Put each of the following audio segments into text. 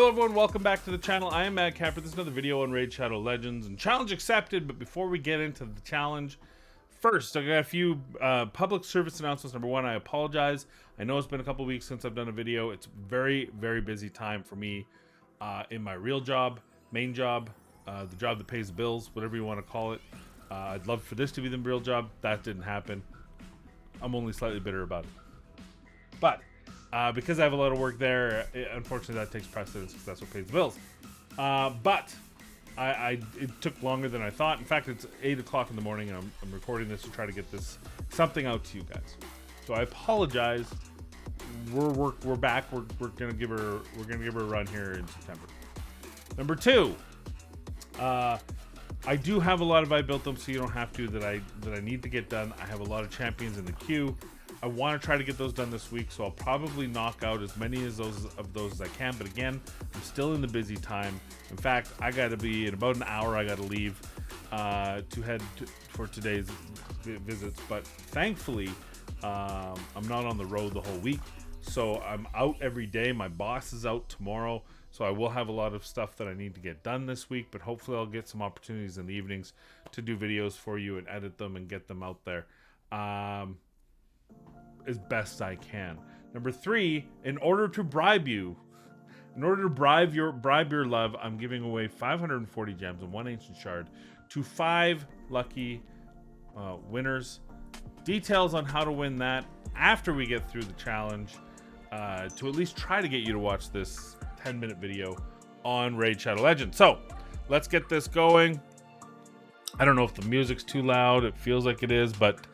everyone, welcome back to the channel. I am Mad Capper. This is another video on Raid Shadow Legends and challenge accepted. But before we get into the challenge, first I got a few public service announcements. Number one, I apologize. I know it's been a couple weeks since I've done a video. It's very busy time for me in my real job, main job, the job that pays the bills, whatever you want to call it. I'd love for this to be the real job. That didn't happen. I'm only slightly bitter about it. But because I have a lot of work there, unfortunately that takes precedence because that's what pays the bills. But it took longer than I thought. In fact, it's 8 o'clock in the morning, and I'm recording this to try to get something out to you guys. So I apologize. We're back. We're gonna give her a run here in September. Number two, I do have a lot of I built them, so you don't have to that I need to get done. I have a lot of champions in the queue. I want to try to get those done this week, so I'll probably knock out as many of those as I can. But again, I'm still in the busy time. In fact, I got to be in about an hour. I got to leave to head for today's visits. But thankfully, I'm not on the road the whole week, so I'm out every day. My boss is out tomorrow, so I will have a lot of stuff that I need to get done this week. But hopefully, I'll get some opportunities in the evenings to do videos for you and edit them and get them out there. As best I can. Number three, in order to bribe your love, I'm giving away 540 gems and 1 ancient shard to 5 lucky winners. Details on how to win that after we get through the challenge, to at least try to get you to watch this 10-minute video on Raid Shadow Legends. So let's get this going. I don't know if the music's too loud. It feels like it is, but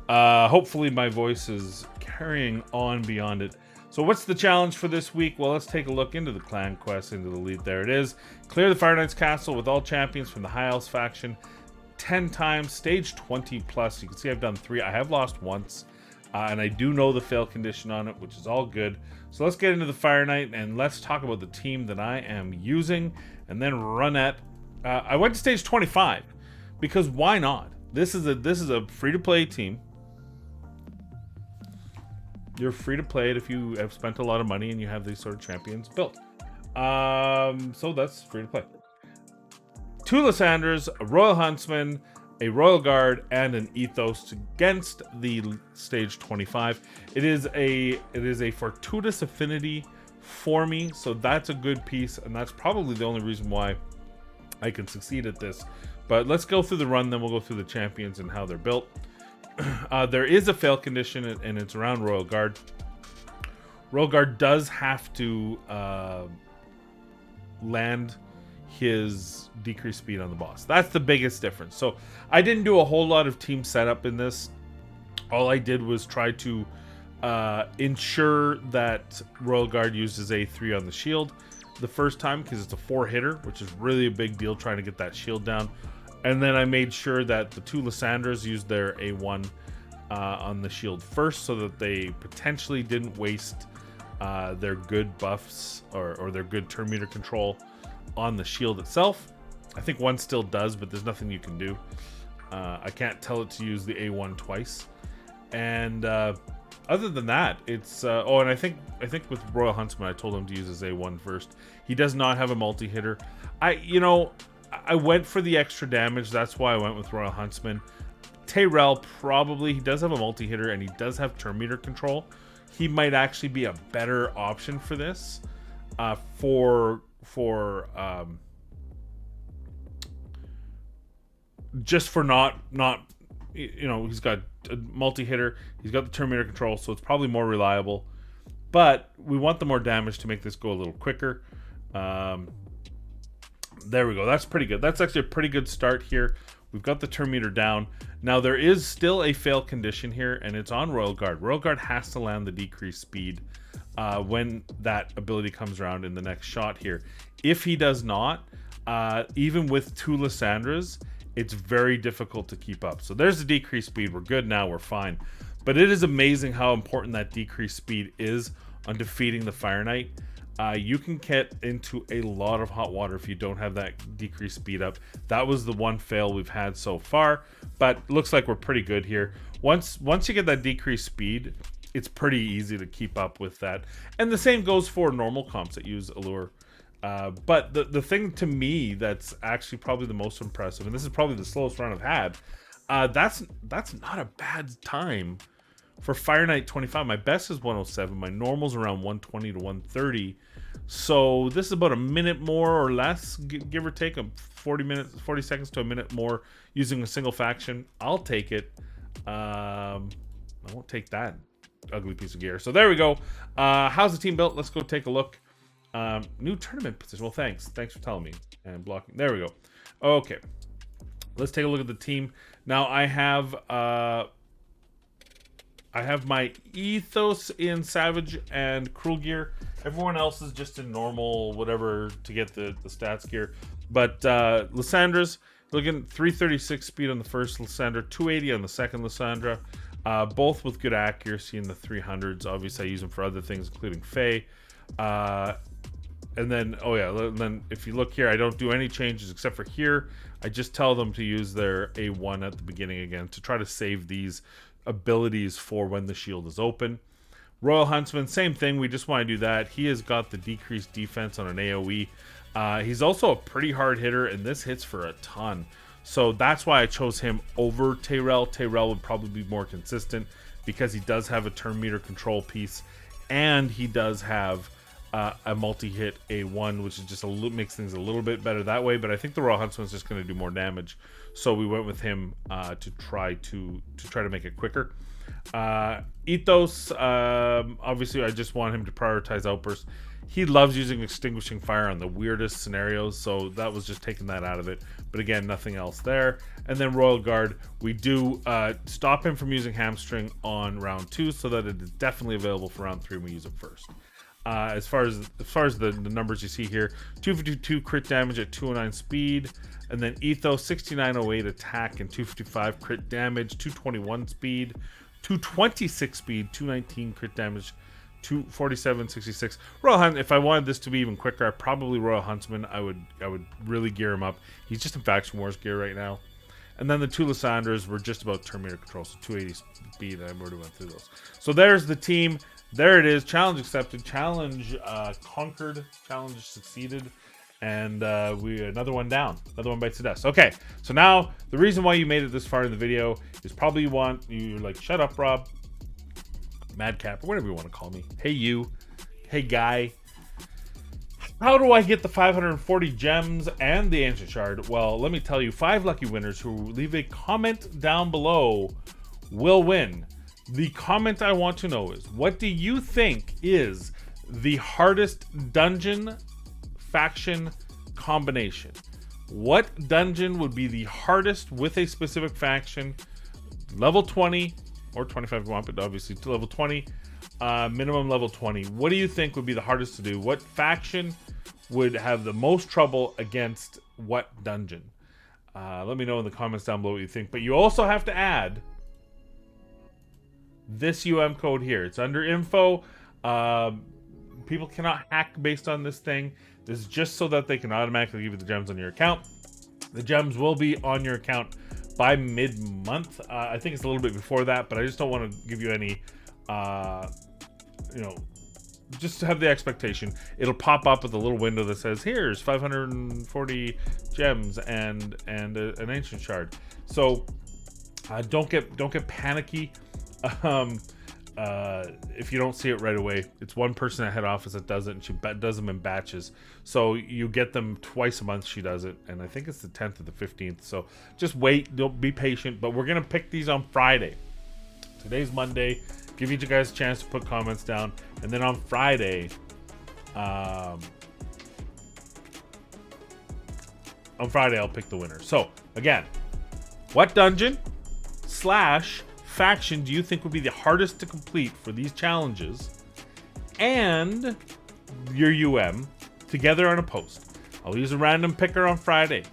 hopefully my voice is carrying on beyond it. So what's the challenge for this week? Well, let's take a look into the clan quest, into the lead. There it is. Clear the Fire Knight's castle with all champions from the High Elves faction 10 times, stage 20 plus. You can see I've done 3. I have lost once, and I do know the fail condition on it, which is all good. So let's get into the Fire Knight and let's talk about the team that I am using and then run at. I went to stage 25 because why not? This is a free-to-play team. You're free to play it if you have spent a lot of money and you have these sort of champions built. So that's free to play. 2 Lysanders, a Royal Huntsman, a Royal Guard, and an Ethos against the stage 25. It is a fortuitous affinity for me, so that's a good piece, and that's probably the only reason why I can succeed at this. But let's go through the run, then we'll go through the champions and how they're built. There is a fail condition, and it's around Royal Guard. Royal Guard does have to land his decreased speed on the boss. That's the biggest difference. So I didn't do a whole lot of team setup in this. All I did was try to ensure that Royal Guard uses A3 on the shield the first time, because it's a 4-hitter, which is really a big deal trying to get that shield down. And then I made sure that the 2 Lysanders used their A1 on the shield first, so that they potentially didn't waste their good buffs or their good turn meter control on the shield itself. I think one still does, but there's nothing you can do. I can't tell it to use the A1 twice. And other than that, it's oh, and I think with Royal Huntsman, I told him to use his A1 first. He does not have a multi-hitter. I went for the extra damage. That's why I went with Royal Huntsman. Tyrell, probably, he does have a multi-hitter and he does have turn meter control. He might actually be a better option for this. Just for not he's got a multi-hitter, he's got the turn meter control, so it's probably more reliable. But we want the more damage to make this go a little quicker. There we go. That's pretty good. That's actually a pretty good start here. We've got the turn meter down. Now there is still a fail condition here, and it's on Royal Guard. Royal Guard has to land the decreased speed when that ability comes around in the next shot here. If he does not, even with 2 Lysandras, it's very difficult to keep up. So there's the decreased speed. We're good now. We're fine. But it is amazing how important that decreased speed is on defeating the Fire Knight. You can get into a lot of hot water if you don't have that decreased speed up. That was the one fail we've had so far, but looks like we're pretty good here. Once you get that decreased speed, it's pretty easy to keep up with that. And the same goes for normal comps that use Allure. But the thing to me that's actually probably the most impressive, and this is probably the slowest run I've had, that's not a bad time for Fire Knight 25. My best is 107. My normal's around 120 to 130. So this is about a minute more or less, give or take, 40 seconds to a minute more using a single faction. I'll take it. I won't take that ugly piece of gear. So there we go. How's the team built? Let's go take a look. New tournament position. Well, thanks for telling me and blocking. There we go. Okay, let's take a look at the team now. I have my ethos in Savage and Cruel gear. Everyone else is just in normal whatever to get the stats gear. But Lyssandra's looking 336 speed on the first Lysandra, 280 on the second Lysandra. Both with good accuracy in the 300s. Obviously, I use them for other things, including Fae. And then, oh yeah, then if you look here, I don't do any changes except for here. I just tell them to use their A1 at the beginning again to try to save these abilities for when the shield is open. Royal Huntsman, same thing. We just want to do that. He has got the decreased defense on an AoE. He's also a pretty hard hitter, and this hits for a ton. So that's why I chose him over Tyrell. Tyrell would probably be more consistent because he does have a turn meter control piece, and he does have a multi-hit A1, which is just makes things a little bit better that way. But I think the Royal Huntsman is just going to do more damage, so we went with him to try to make it quicker. Ethos, obviously, I just want him to prioritize Outburst. He loves using Extinguishing Fire on the weirdest scenarios, so that was just taking that out of it. But again, nothing else there. And then Royal Guard, we do stop him from using Hamstring on round 2, so that it is definitely available for round 3 when we use it first. As far as the numbers you see here, 252 crit damage at 209 speed, and then Ethos 6908 attack and 255 crit damage, 221 speed, 226 speed, 219 crit damage, 247.66. Royal Hunt. If I wanted this to be even quicker, probably Royal Huntsman. I would really gear him up. He's just in Faction Wars gear right now. And then the two Lysandras were just about turn meter control, so 280 speed. I already went through those. So there's the team. There it is. Challenge accepted. Challenge conquered. Challenge succeeded. And another one down. Another one bites the dust. Okay, so now the reason why you made it this far in the video is probably you're like, shut up, Rob. Madcap, or whatever you want to call me. Hey, you. Hey, guy. How do I get the 540 gems and the ancient shard? Well, let me tell you, 5 lucky winners who leave a comment down below will win. The comment I want to know is, what do you think is the hardest dungeon faction combination? What dungeon would be the hardest with a specific faction? Level 20 or 25 if you want, but obviously to level 20, minimum level 20. What do you think would be the hardest to do? What faction would have the most trouble against what dungeon? Let me know in the comments down below what you think. But you also have to add this code here. It's under info. People cannot hack based on this thing. This is just so that they can automatically give you the gems on your account. The gems will be on your account by mid-month. I think it's a little bit before that, but I just don't want to give you any, just to have the expectation. It'll pop up with a little window that says, here's 540 gems and an ancient shard. So don't get panicky. If you don't see it right away, it's one person at head office that does it, and she does them in batches. So you get them twice a month. She does it, and I think it's the 10th or the 15th. So just wait, don't be patient. But we're gonna pick these on Friday. Today's Monday. Give you guys a chance to put comments down, and then on Friday, I'll pick the winner. So again, what dungeon / faction do you think would be the hardest to complete for these challenges, and your together on a post? I'll use a random picker on Friday.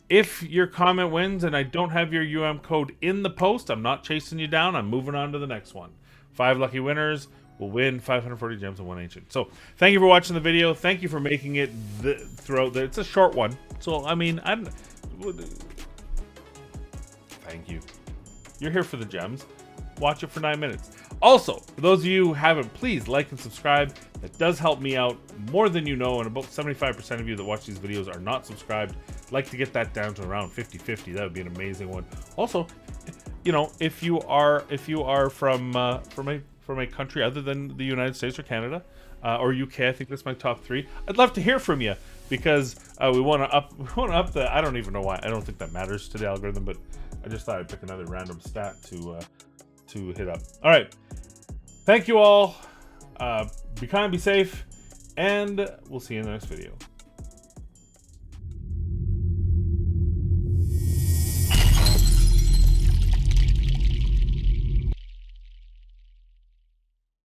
If your comment wins and I don't have your code in the post, I'm not chasing you down. I'm moving on to the next one. 5 lucky winners will win 540 gems and 1 ancient. So thank you for watching the video. Thank you for making it throughout. It's a short one, so I mean, thank you. You're here for the gems. Watch it for 9 minutes. Also, for those of you who haven't, please like and subscribe. That does help me out more than you know, and about 75% of you that watch these videos are not subscribed. I'd like to get that down to around 50-50. That would be an amazing one. Also, you know, if you are from a country other than the United States or Canada or UK, I think that's my top 3. I'd love to hear from you, because we want to up the. I don't even know why. I don't think that matters to the algorithm, but I just thought I'd pick another random stat to hit up. All right, thank you all. Be kind, be safe, and we'll see you in the next video.